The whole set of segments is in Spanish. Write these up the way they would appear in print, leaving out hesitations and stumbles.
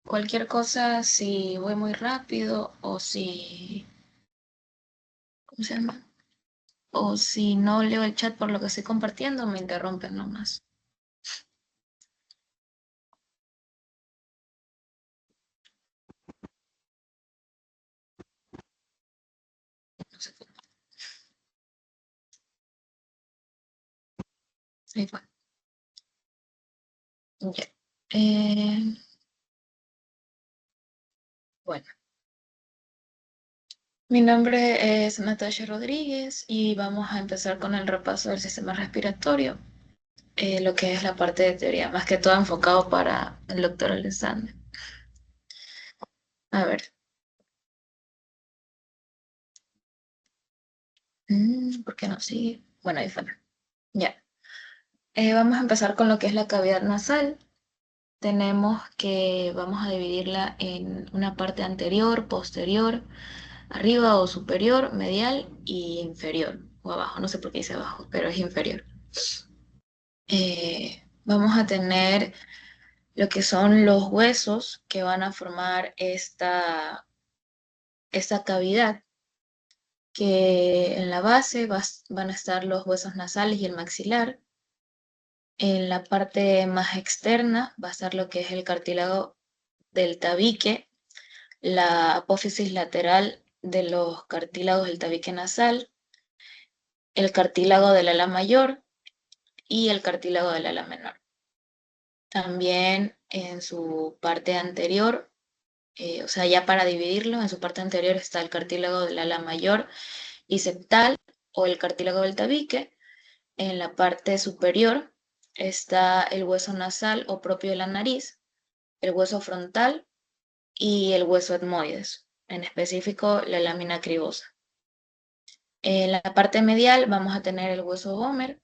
Cualquier cosa, si voy muy rápido o si, ¿cómo se llama? O si no leo el chat por lo que estoy compartiendo, me interrumpen nomás. No sé cómo. Ahí fue. Ya. Eh, bueno, mi nombre es Natasha Rodríguez y vamos a empezar con el repaso del sistema respiratorio, lo que es la parte de teoría, más que todo enfocado para el doctor Alexander. A ver, ¿por qué no sigue? Bueno, ahí fue. Ya. Vamos a empezar con lo que es la cavidad nasal. Tenemos que vamos a dividirla en una parte anterior, posterior, arriba o superior, medial y inferior, o abajo, no sé por qué dice abajo, pero es inferior. Vamos a tener lo que son los huesos que van a formar esta cavidad, que en la base van a estar los huesos nasales y el maxilar. En la parte más externa va a estar lo que es el cartílago del tabique, la apófisis lateral de los cartílagos del tabique nasal, el cartílago del ala mayor y el cartílago del ala menor. También en su parte anterior, o sea, ya para dividirlo, en su parte anterior está el cartílago del ala mayor y septal o el cartílago del tabique. En la parte superior está el hueso nasal o propio de la nariz, el hueso frontal y el hueso etmoides, en específico la lámina cribosa. En la parte medial vamos a tener el hueso vomer,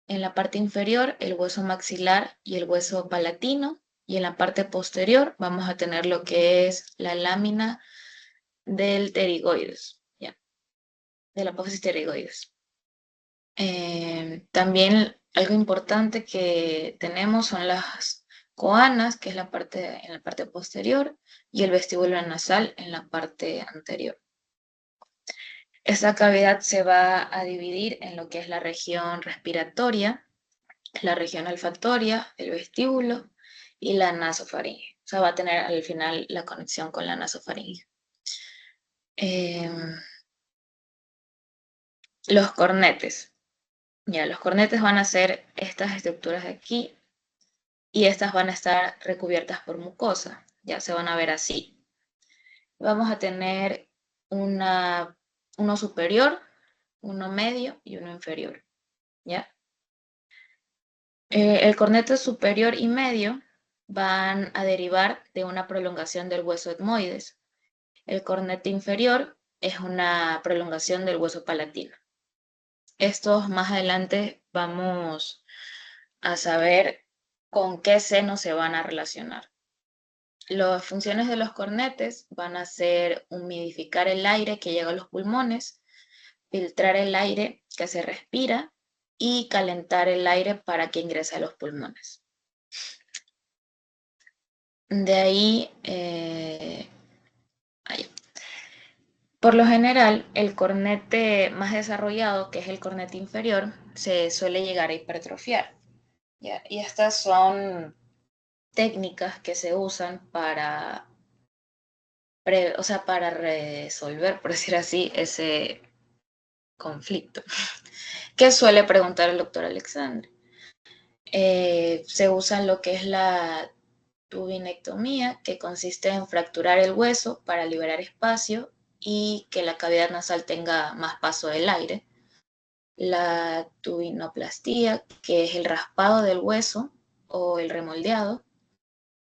en la parte inferior el hueso maxilar y el hueso palatino, y en la parte posterior vamos a tener lo que es la lámina del pterigoides, ¿ya? De la apófisis pterigoides. También algo importante que tenemos son las coanas, que es en la parte posterior, y el vestíbulo nasal en la parte anterior. Esta cavidad se va a dividir en lo que es la región respiratoria, la región olfactoria, el vestíbulo y la nasofaringe. O sea, va a tener al final la conexión con la nasofaringe. Los cornetes. Ya, los cornetes van a ser estas estructuras de aquí y estas van a estar recubiertas por mucosa. Ya se van a ver así. Vamos a tener uno superior, uno medio y uno inferior. ¿Ya? El cornete superior y medio van a derivar de una prolongación del hueso etmoides. El cornete inferior es una prolongación del hueso palatino. Estos más adelante vamos a saber con qué seno se van a relacionar. Las funciones de los cornetes van a ser humidificar el aire que llega a los pulmones, filtrar el aire que se respira y calentar el aire para que ingrese a los pulmones. De ahí, por lo general, el cornete más desarrollado, que es el cornete inferior, se suele llegar a hipertrofiar, ¿ya? Y estas son técnicas que se usan o sea, para resolver, por decir así, ese conflicto. ¿Qué suele preguntar el doctor Alexandre? Se usa lo que es la tubinectomía, que consiste en fracturar el hueso para liberar espacio y que la cavidad nasal tenga más paso del aire. La tubinoplastía, que es el raspado del hueso o el remoldeado.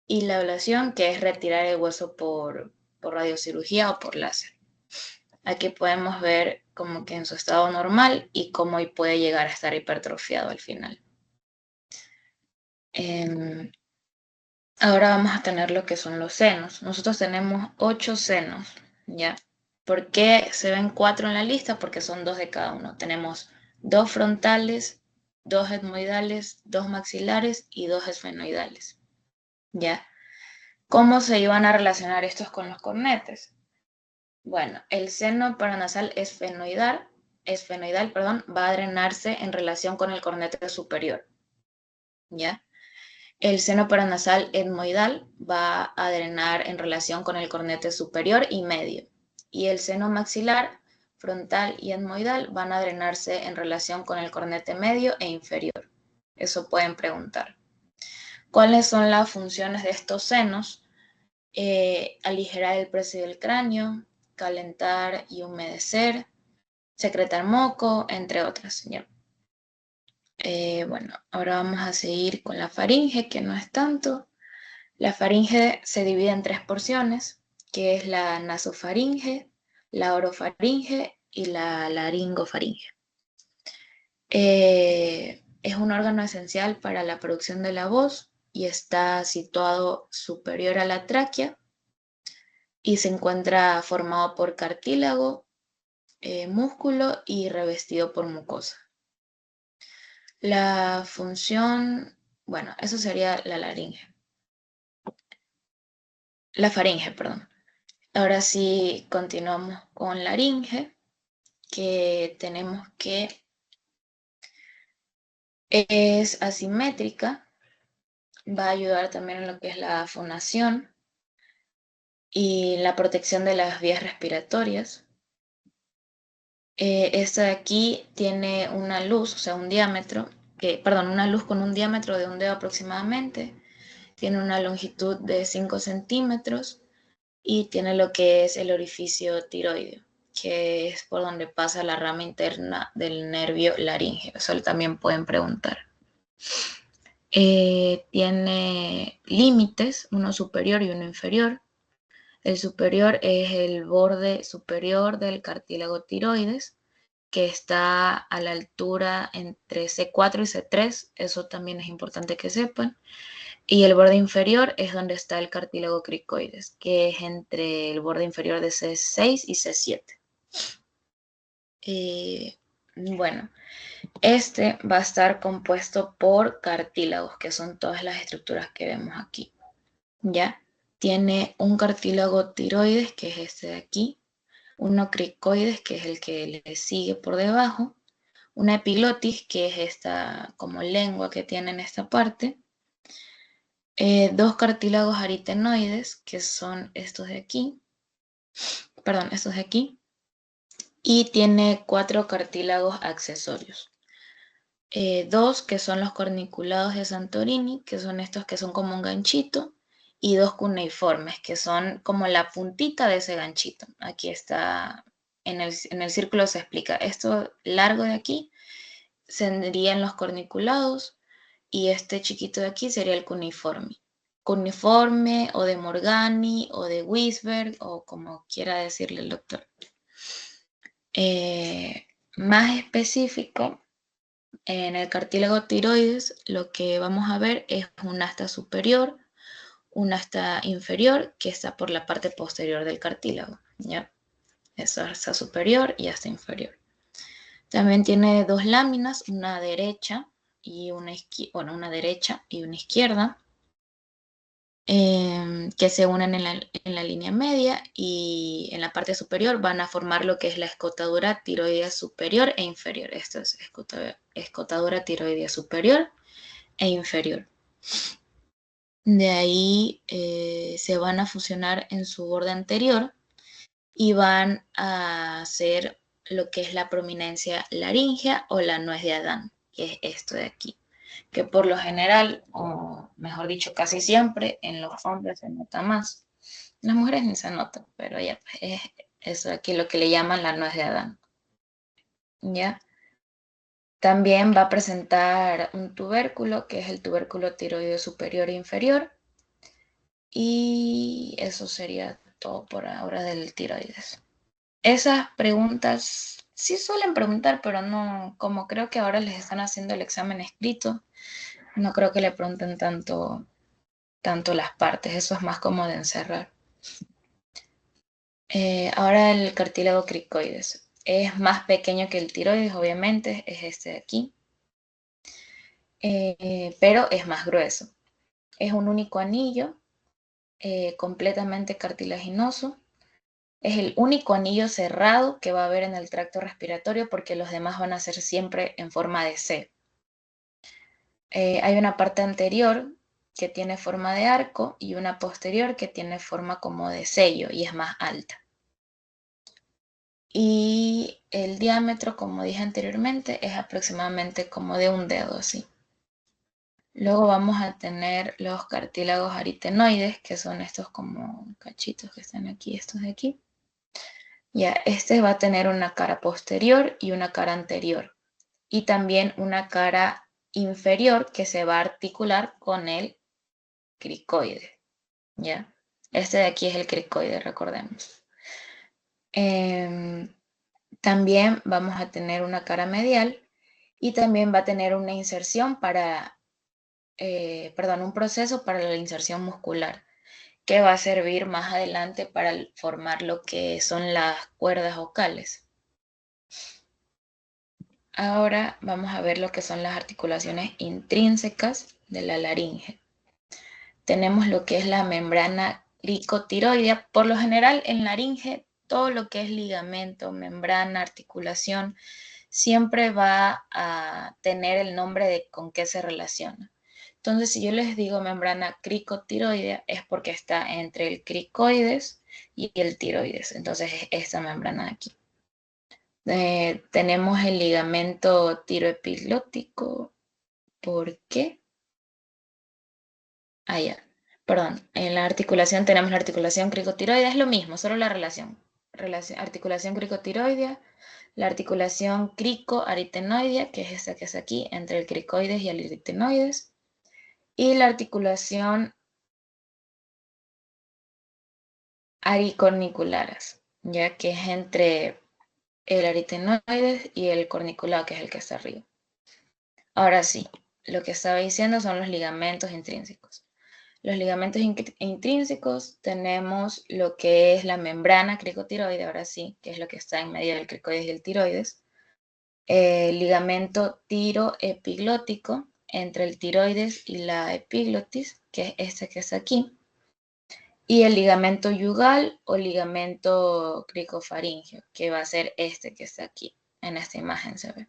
Y la ablación, que es retirar el hueso por radiocirugía o por láser. Aquí podemos ver como que en su estado normal y cómo puede llegar a estar hipertrofiado al final. Ahora vamos a tener lo que son los senos. Nosotros tenemos 8 senos, ¿ya? ¿Por qué se ven 4 en la lista? Porque son 2 de cada uno. Tenemos 2 frontales, 2 etmoidales, 2 maxilares y 2 esfenoidales, ¿ya? ¿Cómo se iban a relacionar estos con los cornetes? Bueno, el seno paranasal esfenoidal, perdón, va a drenarse en relación con el cornete superior, ¿ya? El seno paranasal etmoidal va a drenar en relación con el cornete superior y medio. Y el seno maxilar, frontal y etmoidal van a drenarse en relación con el cornete medio e inferior. Eso pueden preguntar. ¿Cuáles son las funciones de estos senos? Aligerar el precio del cráneo, calentar y humedecer, secretar moco, entre otras. ¿Ya? Bueno, ahora vamos a seguir con la faringe, que no es tanto. La faringe se divide en tres porciones, que es la nasofaringe, la orofaringe y la laringofaringe. Es un órgano esencial para la producción de la voz y está situado superior a la tráquea y se encuentra formado por cartílago, músculo y revestido por mucosa. La función, bueno, eso sería la laringe. La faringe, perdón. Ahora sí continuamos con laringe, que tenemos que es asimétrica, va a ayudar también en lo que es la fonación y la protección de las vías respiratorias. Esta de aquí tiene una luz, o sea, un diámetro, una luz con un diámetro de un dedo aproximadamente, tiene una longitud de 5 centímetros y tiene lo que es el orificio tiroideo, que es por donde pasa la rama interna del nervio laríngeo. Eso también pueden preguntar. Tiene límites, uno superior y uno inferior. El superior es el borde superior del cartílago tiroides, que está a la altura entre C4 y C3, eso también es importante que sepan. Y el borde inferior es donde está el cartílago cricoides, que es entre el borde inferior de C6 y C7. Bueno, este va a estar compuesto por cartílagos, que son todas las estructuras que vemos aquí. ¿Ya? Tiene un cartílago tiroides, que es este de aquí, uno cricoides, que es el que le sigue por debajo, una epiglotis, que es esta como lengua que tiene en esta parte, dos cartílagos aritenoides, que son estos de aquí, y tiene 4 cartílagos accesorios. Dos que son los corniculados de Santorini, que son estos que son como un ganchito, y dos cuneiformes, que son como la puntita de ese ganchito. Aquí está, en el círculo se explica, esto largo de aquí serían los corniculados y este chiquito de aquí sería el cuneiforme. Cuneiforme o de Morgani o de Wisberg o como quiera decirle el doctor. Más específico, en el cartílago tiroides lo que vamos a ver es un asta superior, un asta inferior que está por la parte posterior del cartílago, ¿ya? Es asta superior y asta inferior. También tiene dos láminas, una derecha y una derecha y una izquierda, que se unen en la línea media y en la parte superior van a formar lo que es la escotadura tiroidea superior e inferior. Esto es escotadura tiroidea superior e inferior. De ahí se van a fusionar en su borde anterior y van a hacer lo que es la prominencia laríngea o la nuez de Adán, que es esto de aquí, que por lo general, o mejor dicho, casi siempre en los hombres se nota más. En las mujeres ni se nota, pero ya, pues es eso de aquí lo que le llaman la nuez de Adán. ¿Ya? También va a presentar un tubérculo, que es el tubérculo tiroideo superior e inferior. Y eso sería todo por ahora del tiroides. Esas preguntas sí suelen preguntar, pero no, como creo que ahora les están haciendo el examen escrito, no creo que le pregunten tanto las partes, eso es más como de encerrar. Ahora el cartílago cricoides. Es más pequeño que el tiroides, obviamente, es este de aquí, pero es más grueso. Es un único anillo completamente cartilaginoso. Es el único anillo cerrado que va a haber en el tracto respiratorio porque los demás van a ser siempre en forma de C. Hay una parte anterior que tiene forma de arco y una posterior que tiene forma como de sello y es más alta. Y el diámetro, como dije anteriormente, es aproximadamente como de un dedo así. Luego vamos a tener los cartílagos aritenoides, que son estos como cachitos que están aquí, estos de aquí. Ya, este va a tener una cara posterior y una cara anterior. Y también una cara inferior que se va a articular con el cricoide. ¿Ya? Este de aquí es el cricoide, recordemos. También vamos a tener una cara medial y también va a tener una inserción para, un proceso para la inserción muscular que va a servir más adelante para formar lo que son las cuerdas vocales. Ahora vamos a ver lo que son las articulaciones intrínsecas de la laringe. Tenemos lo que es la membrana cricotiroidea. Por lo general en laringe todo lo que es ligamento, membrana, articulación, siempre va a tener el nombre de con qué se relaciona. Entonces, si yo les digo membrana cricotiroidea, es porque está entre el cricoides y el tiroides. Entonces, es esta membrana de aquí. Tenemos el ligamento tiroepiglótico. ¿Por qué? Ah, ya. Perdón. En la articulación tenemos la articulación cricotiroidea. Es lo mismo, solo la relación. Articulación cricotiroidea. La articulación cricoaritenoidea, que es esta que es aquí, entre el cricoides y el aritenoides. Y la articulación aricorniculares, ya que es entre el aritenoides y el corniculado, que es el que está arriba. Ahora sí, lo que estaba diciendo son los ligamentos intrínsecos. Los ligamentos intrínsecos tenemos lo que es la membrana cricotiroide, ahora sí, que es lo que está en medio del cricoides y el tiroides. El ligamento tiroepiglótico entre el tiroides y la epiglotis, que es este que está aquí. Y el ligamento yugal o ligamento cricofaringeo, que va a ser este que está aquí. En esta imagen se ve.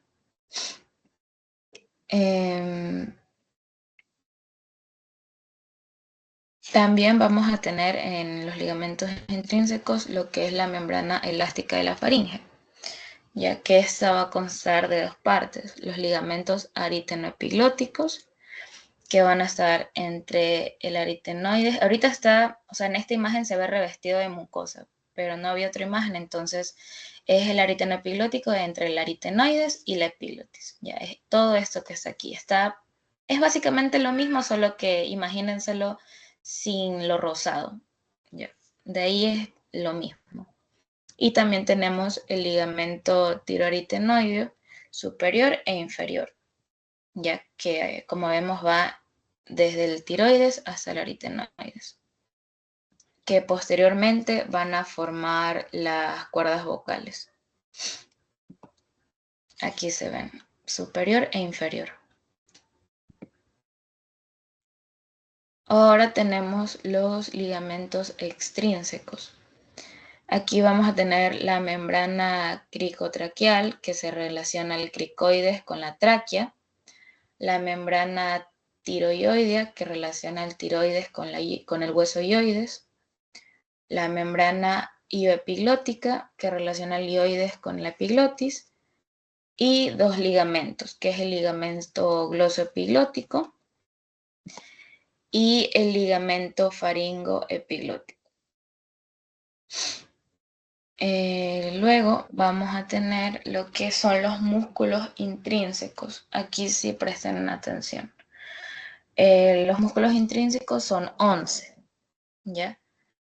También vamos a tener en los ligamentos intrínsecos lo que es la membrana elástica de la faringe, ya que esta va a constar de dos partes, los ligamentos aritenoepiglóticos, que van a estar entre el aritenoide. Ahorita está, o sea, en esta imagen se ve revestido de mucosa, pero no había otra imagen, entonces es el aritenoepiglótico entre el aritenoides y la epiglotis. Ya es todo esto que está aquí. Es básicamente lo mismo, solo que imagínenselo sin lo rosado. Ya. De ahí es lo mismo. Y también tenemos el ligamento tiroaritenoideo superior e inferior, ya que como vemos va desde el tiroides hasta el aritenoides, que posteriormente van a formar las cuerdas vocales. Aquí se ven, superior e inferior. Ahora tenemos los ligamentos extrínsecos. Aquí vamos a tener la membrana cricotraqueal, que se relaciona al cricoides con la tráquea, la membrana tiroidea, que relaciona el tiroides con el hueso ioides, la membrana ioepiglótica, que relaciona el ioides con la epiglotis, y dos ligamentos, que es el ligamento glosoepiglótico y el ligamento faringoepiglótico. Luego vamos a tener lo que son los músculos intrínsecos. Aquí sí presten atención. Los músculos intrínsecos son 11, ¿ya?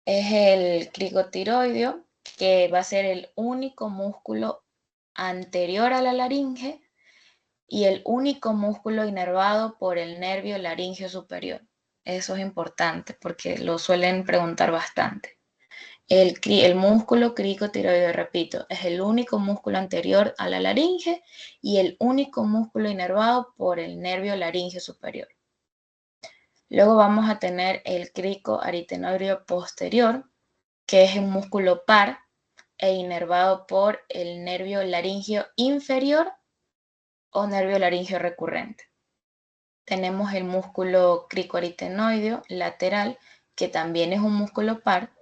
Es el cricotiroideo, que va a ser el único músculo anterior a la laringe y el único músculo inervado por el nervio laringeo superior. Eso es importante porque lo suelen preguntar bastante. El músculo cricotiroideo, repito, es el único músculo anterior a la laringe y el único músculo inervado por el nervio laringeo superior. Luego vamos a tener el cricoaritenoideo posterior, que es un músculo par e inervado por el nervio laringio inferior o nervio laringio recurrente. Tenemos el músculo cricoaritenoideo lateral, que también es un músculo par,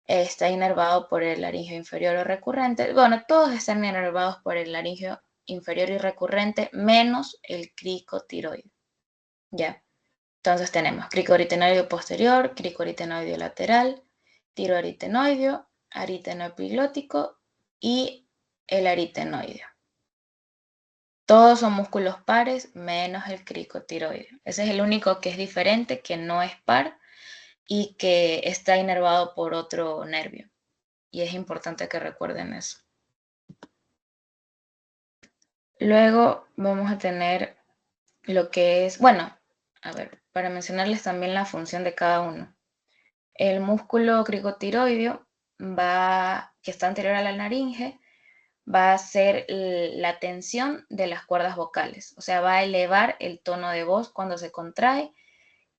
está inervado por el laringio inferior o recurrente. Bueno, todos están inervados por el laringio inferior y recurrente, menos el cricotiroideo. ¿Ya? Entonces tenemos cricoaritenoideo posterior, cricoaritenoideo lateral, tiroaritenoideo, aritenoepiglótico y el aritenoideo. Todos son músculos pares menos el cricotiroideo. Ese es el único que es diferente, que no es par y que está inervado por otro nervio. Y es importante que recuerden eso. Luego vamos a tener lo que es, bueno, a ver, para mencionarles también la función de cada uno. El músculo cricotiroideo que está anterior a la laringe, va a hacer la tensión de las cuerdas vocales, o sea, va a elevar el tono de voz cuando se contrae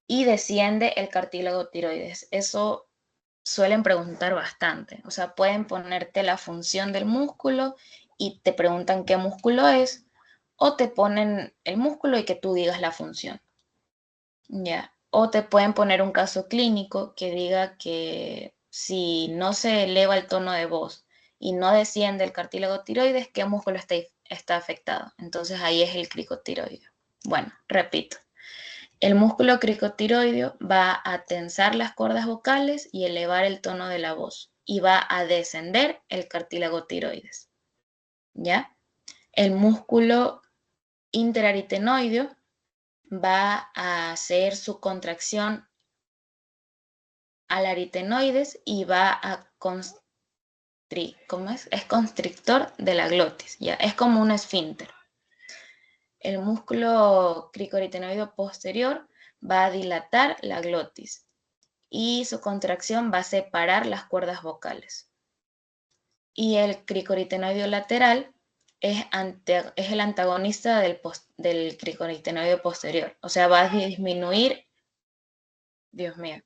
y desciende el cartílago tiroides. Eso suelen preguntar bastante, o sea, pueden ponerte la función del músculo y te preguntan qué músculo es, o te ponen el músculo y que tú digas la función. Ya. O te pueden poner un caso clínico que diga que si no se eleva el tono de voz y no desciende el cartílago tiroides, ¿qué músculo está afectado? Entonces ahí es el cricotiroideo. Bueno, repito. El músculo cricotiroideo va a tensar las cuerdas vocales y elevar el tono de la voz y va a descender el cartílago tiroides. ¿Ya? El músculo interaritenoideo va a hacer su contracción al aritenoides y va a ¿cómo es? Es constrictor de la glotis, ¿ya? Es como un esfínter. El músculo cricoaritenoideo posterior va a dilatar la glotis y su contracción va a separar las cuerdas vocales. Y el cricoaritenoideo lateral es el antagonista del cricoaritenoideo posterior, o sea, va a disminuir, Dios mío,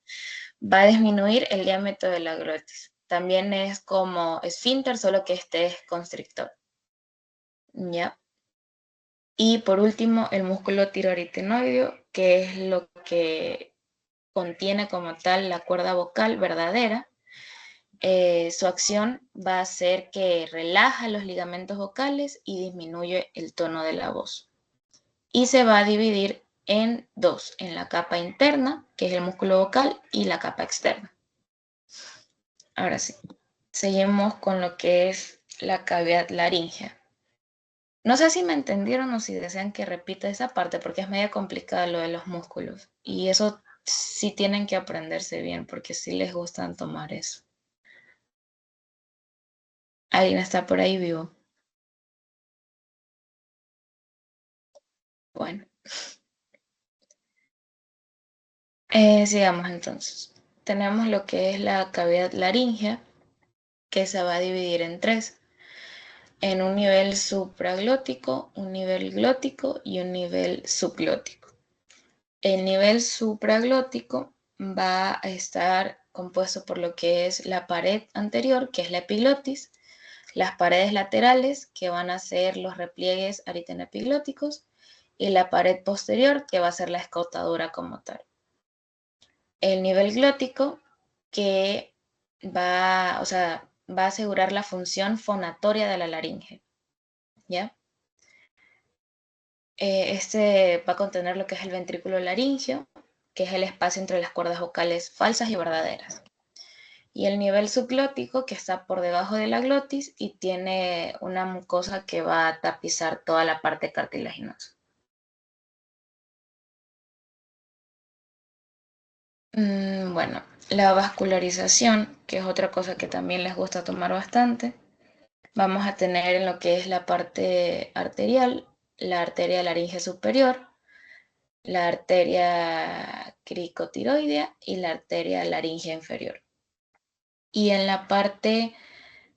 va a disminuir el diámetro de la glotis. También es como esfínter, solo que este es constrictor. ¿Ya? Y por último, el músculo tiroaritenoideo, que es lo que contiene como tal la cuerda vocal verdadera. Su acción va a ser que relaja los ligamentos vocales y disminuye el tono de la voz. Y se va a dividir en dos, en la capa interna, que es el músculo vocal, y la capa externa. Ahora sí, seguimos con lo que es la cavidad laríngea. No sé si me entendieron o si desean que repita esa parte porque es medio complicado lo de los músculos. Y eso sí tienen que aprenderse bien porque sí les gustan tomar eso. ¿Alguien está por ahí vivo? Bueno, sigamos entonces. Tenemos lo que es la cavidad laríngea, que se va a dividir en tres, en un nivel supraglótico, un nivel glótico y un nivel subglótico. El nivel supraglótico va a estar compuesto por lo que es la pared anterior, que es la epiglotis, las paredes laterales, que van a ser los repliegues aritenoepiglóticos, y la pared posterior, que va a ser la escotadura como tal. El nivel glótico, que o sea, va a asegurar la función fonatoria de la laringe, ¿ya? Este va a contener lo que es el ventrículo laríngeo, que es el espacio entre las cuerdas vocales falsas y verdaderas. Y el nivel subglótico, que está por debajo de la glotis y tiene una mucosa que va a tapizar toda la parte cartilaginosa. Bueno, la vascularización, que es otra cosa que también les gusta tomar bastante, vamos a tener en lo que es la parte arterial, la arteria laringe superior, la arteria cricotiroidea y la arteria laringe inferior. Y en la parte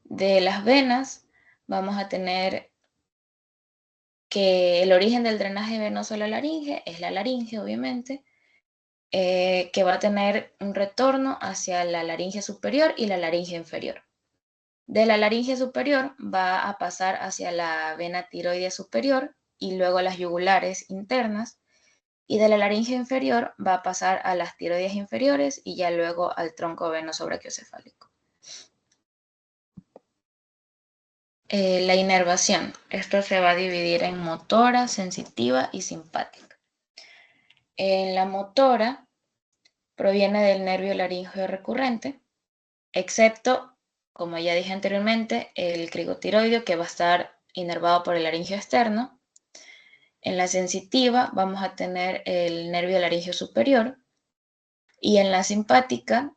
de las venas vamos a tener que el origen del drenaje venoso a la laringe es la laringe, obviamente, que va a tener un retorno hacia la laringe superior y la laringe inferior. De la laringe superior va a pasar hacia la vena tiroidea superior y luego a las yugulares internas, y de la laringe inferior va a pasar a las tiroides inferiores y ya luego al tronco venoso brachiocefálico. La inervación. Esto se va a dividir en motora, sensitiva y simpática. En la motora proviene del nervio laríngeo recurrente, excepto, como ya dije anteriormente, el cricotiroideo, que va a estar inervado por el laringio externo. En la sensitiva vamos a tener el nervio laringio superior, y en la simpática,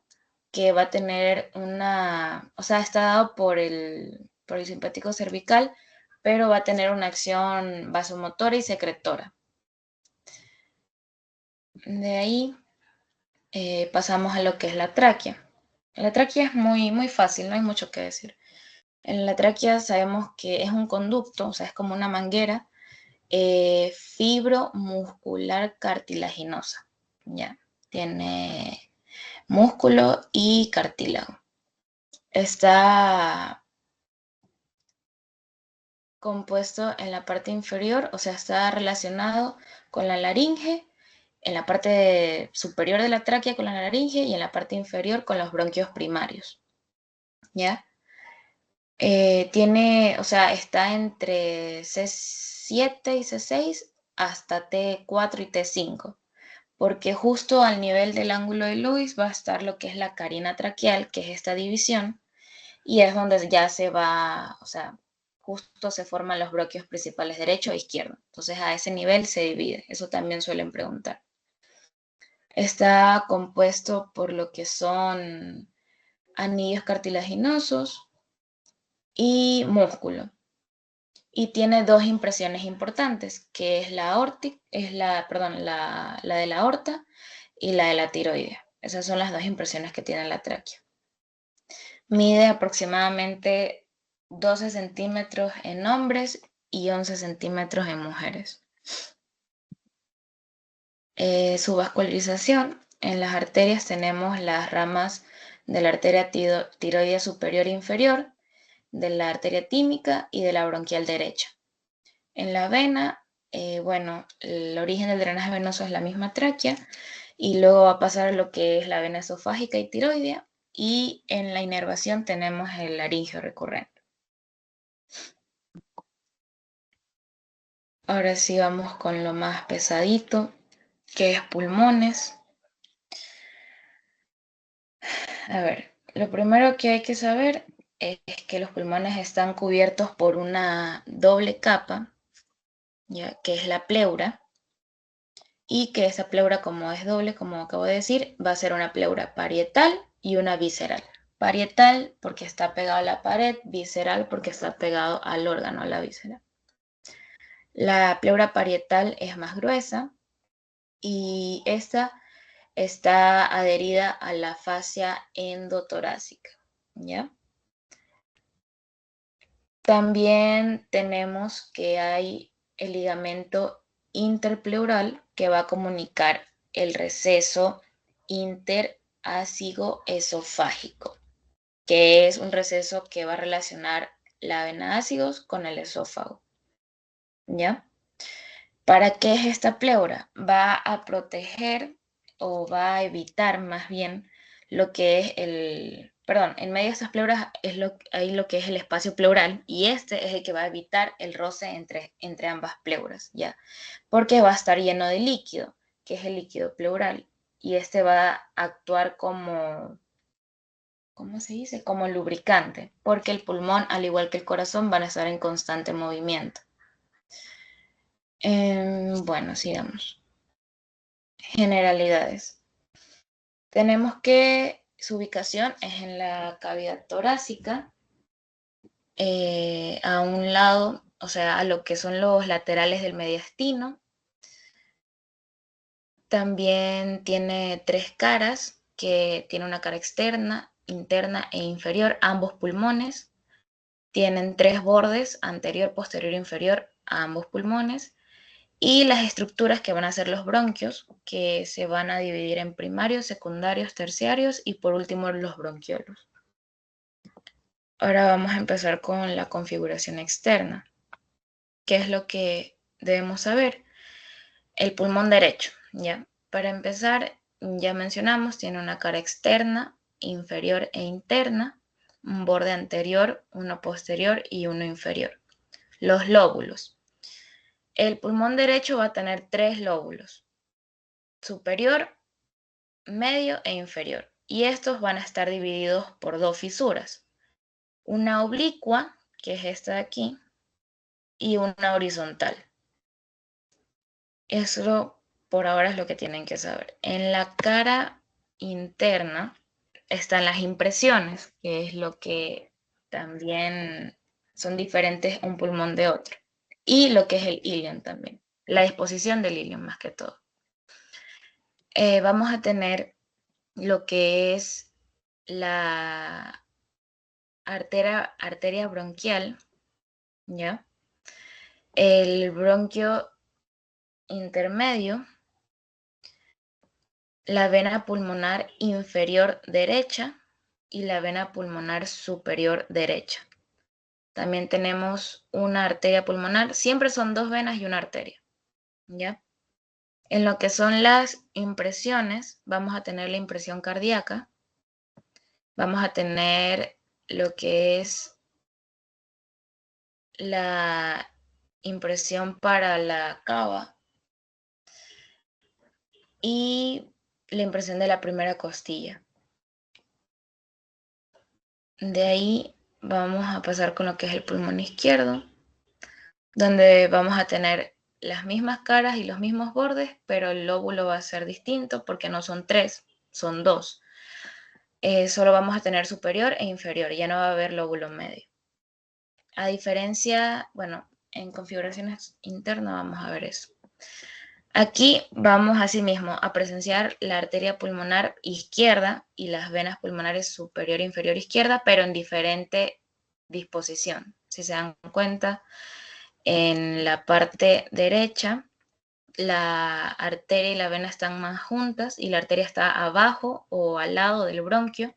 que va a tener está dado por el simpático cervical, pero va a tener una acción vasomotora y secretora. De ahí pasamos a lo que es la tráquea. La tráquea es muy, muy fácil, no hay mucho que decir. En la tráquea sabemos que es un conducto, o sea, es como una manguera fibromuscular cartilaginosa. Ya, tiene músculo y cartílago. Está compuesto en la parte inferior, o sea, está relacionado con la laringe, en la parte superior de la tráquea con la laringe y en la parte inferior con los bronquios primarios. ¿Ya? Está entre C7 y C6 hasta T4 y T5, porque justo al nivel del ángulo de Lewis va a estar lo que es la carina traqueal, que es esta división, y es donde ya justo se forman los bronquios principales derecho e izquierdo. Entonces a ese nivel se divide, eso también suelen preguntar. Está compuesto por lo que son anillos cartilaginosos y músculo. Y tiene dos impresiones importantes, que es la de la aorta y la de la tiroidea. Esas son las dos impresiones que tiene la tráquea. Mide aproximadamente 12 centímetros en hombres y 11 centímetros en mujeres. Su vascularización. En las arterias tenemos las ramas de la arteria tiroidea superior e inferior, de la arteria tímica y de la bronquial derecha. En la vena, el origen del drenaje venoso es la misma tráquea, y luego va a pasar a lo que es la vena esofágica y tiroidea, y en la inervación tenemos el laringio recurrente. Ahora sí vamos con lo más pesadito, que es pulmones. A ver, lo primero que hay que saber es que los pulmones están cubiertos por una doble capa, ya que es la pleura, y que esa pleura, como es doble, como acabo de decir, va a ser una pleura parietal y una visceral. Parietal porque está pegado a la pared, visceral porque está pegado al órgano, a la víscera. La pleura parietal es más gruesa y esta está adherida a la fascia endotorácica, ¿ya? También tenemos que hay el ligamento interpleural, que va a comunicar el receso interácigo esofágico, que es un receso que va a relacionar la vena ácidos con el esófago, ¿ya? ¿Para qué es esta pleura? Va a proteger o va a evitar más bien lo que es en medio de estas pleuras hay lo que es el espacio pleural, y este es el que va a evitar el roce entre ambas pleuras, ¿ya? Porque va a estar lleno de líquido, que es el líquido pleural, y este va a actuar como, ¿cómo se dice? Como lubricante, porque el pulmón, al igual que el corazón, van a estar en constante movimiento. Bueno, sigamos. Generalidades. Tenemos que su ubicación es en la cavidad torácica, a un lado, o sea, a lo que son los laterales del mediastino. También tiene tres caras, que tiene una cara externa, interna e inferior, ambos pulmones. Tienen tres bordes, anterior, posterior e inferior, a ambos pulmones. y las estructuras que van a ser los bronquios, que se van a dividir en primarios, secundarios, terciarios y por último los bronquiolos. Ahora vamos a empezar con la configuración externa. ¿Qué es lo que debemos saber? El pulmón derecho, ¿ya? Para empezar, ya mencionamos, tiene una cara externa, inferior e interna, un borde anterior, uno posterior y uno inferior. Los lóbulos. El pulmón derecho va a tener 3 lóbulos, superior, medio e inferior. Y estos van a estar divididos por 2 fisuras. Una oblicua, que es esta de aquí, y una horizontal. Eso por ahora es lo que tienen que saber. En la cara interna están las impresiones, que es lo que también son diferentes un pulmón de otro. Y lo que es el ilion también. La disposición del ilion más que todo. Vamos a tener lo que es la arteria bronquial, ¿ya? El bronquio intermedio, la vena pulmonar inferior derecha y la vena pulmonar superior derecha. También tenemos una arteria pulmonar, siempre son 2 venas y una arteria, ¿ya? En lo que son las impresiones, vamos a tener la impresión cardíaca, vamos a tener lo que es la impresión para la cava y la impresión de la primera costilla. De ahí vamos a pasar con lo que es el pulmón izquierdo, donde vamos a tener las mismas caras y los mismos bordes, pero el lóbulo va a ser distinto porque no son 3, son 2. Solo vamos a tener superior e inferior, ya no va a haber lóbulo medio. A diferencia, bueno, en configuraciones internas vamos a ver eso. Aquí vamos asimismo a presenciar la arteria pulmonar izquierda y las venas pulmonares superior e inferior izquierda, pero en diferente disposición. Si se dan cuenta, en la parte derecha, la arteria y la vena están más juntas y la arteria está abajo o al lado del bronquio,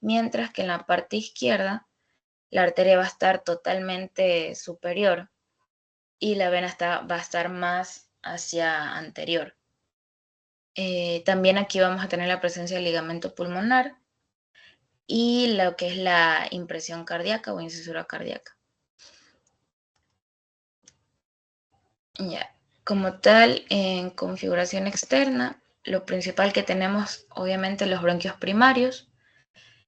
mientras que en la parte izquierda, la arteria va a estar totalmente superior y la vena va a estar más hacia anterior. También aquí vamos a tener la presencia del ligamento pulmonar y lo que es la impresión cardíaca o incisura cardíaca. Ya, como tal, en configuración externa, lo principal que tenemos, obviamente, los bronquios primarios,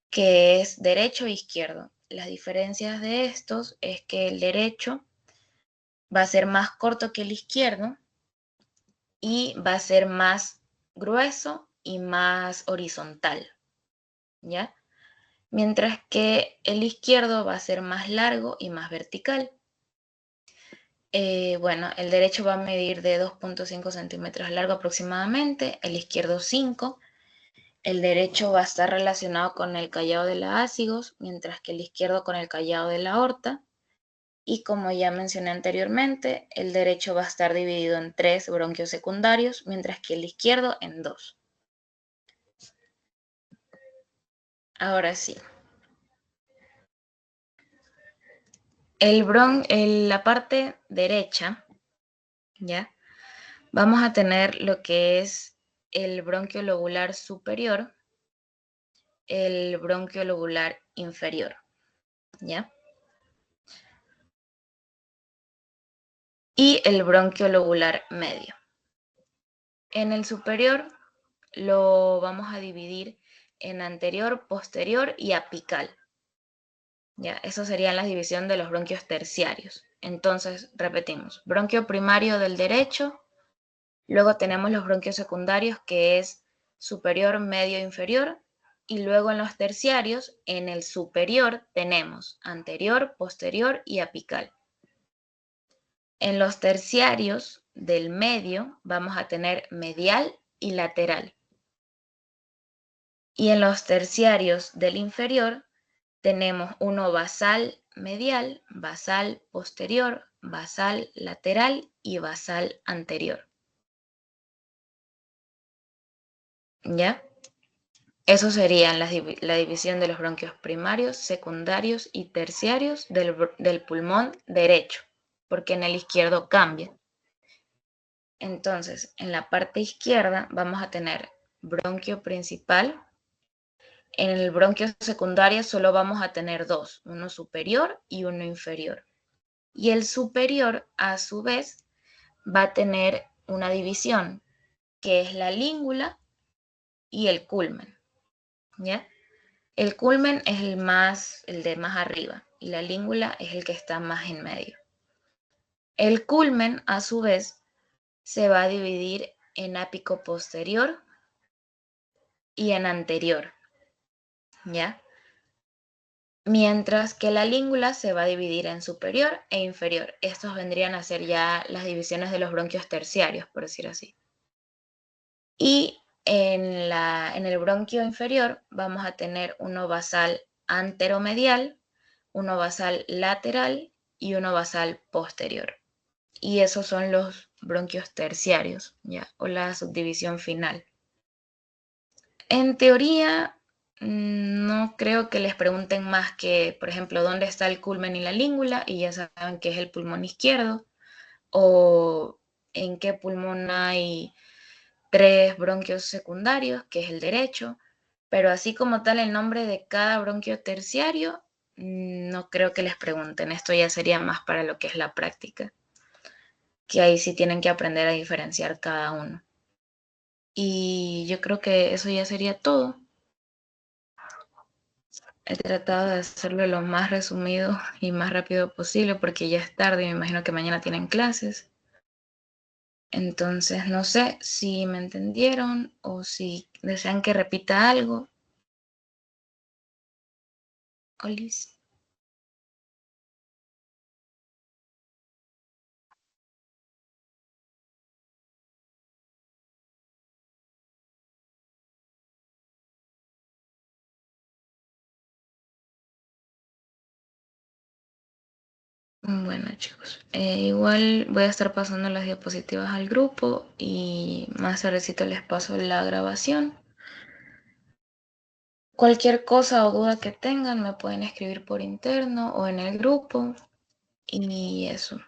que es derecho e izquierdo. Las diferencias de estos es que el derecho va a ser más corto que el izquierdo y va a ser más grueso y más horizontal, ¿ya? Mientras que el izquierdo va a ser más largo y más vertical. Bueno, el derecho va a medir de 2.5 centímetros largo aproximadamente, el izquierdo 5. El derecho va a estar relacionado con el callado de la ácigos, mientras que el izquierdo con el callado de la aorta. Y como ya mencioné anteriormente, el derecho va a estar dividido en 3 bronquios secundarios, mientras que el izquierdo en 2. Ahora sí. La parte derecha, ¿ya? Vamos a tener lo que es el bronquio lobular superior, el bronquio lobular inferior, ¿ya? Y el bronquio lobular medio. En el superior lo vamos a dividir en anterior, posterior y apical. Ya, eso sería la división de los bronquios terciarios. Entonces, repetimos, bronquio primario del derecho, luego tenemos los bronquios secundarios, que es superior, medio, inferior, y luego en los terciarios, en el superior tenemos anterior, posterior y apical. En los terciarios del medio vamos a tener medial y lateral. Y en los terciarios del inferior tenemos uno basal medial, basal posterior, basal lateral y basal anterior. ¿Ya? Eso serían la división de los bronquios primarios, secundarios y terciarios del pulmón derecho, porque en el izquierdo cambia. Entonces, en la parte izquierda vamos a tener bronquio principal. En el bronquio secundario solo vamos a tener dos, uno superior y uno inferior. Y el superior, a su vez, va a tener una división, que es la língula y el culmen, ¿ya? El culmen es el de más arriba, y la língula es el que está más en medio. El culmen, a su vez, se va a dividir en ápico posterior y en anterior, ¿ya? Mientras que la língula se va a dividir en superior e inferior. Estos vendrían a ser ya las divisiones de los bronquios terciarios, por decir así. Y en el bronquio inferior vamos a tener uno basal anteromedial, uno basal lateral y uno basal posterior. Y esos son los bronquios terciarios, ¿ya? O la subdivisión final. En teoría, no creo que les pregunten más que, por ejemplo, dónde está el culmen y la língula, y ya saben que es el pulmón izquierdo, o en qué pulmón hay 3 bronquios secundarios, que es el derecho, pero así como tal el nombre de cada bronquio terciario, no creo que les pregunten. Esto ya sería más para lo que es la práctica, que ahí sí tienen que aprender a diferenciar cada uno. Y yo creo que eso ya sería todo. He tratado de hacerlo lo más resumido y más rápido posible porque ya es tarde y me imagino que mañana tienen clases. Entonces, no sé si me entendieron o si desean que repita algo. Olis. Bueno, chicos, igual voy a estar pasando las diapositivas al grupo y más tardecito les paso la grabación. Cualquier cosa o duda que tengan me pueden escribir por interno o en el grupo y eso.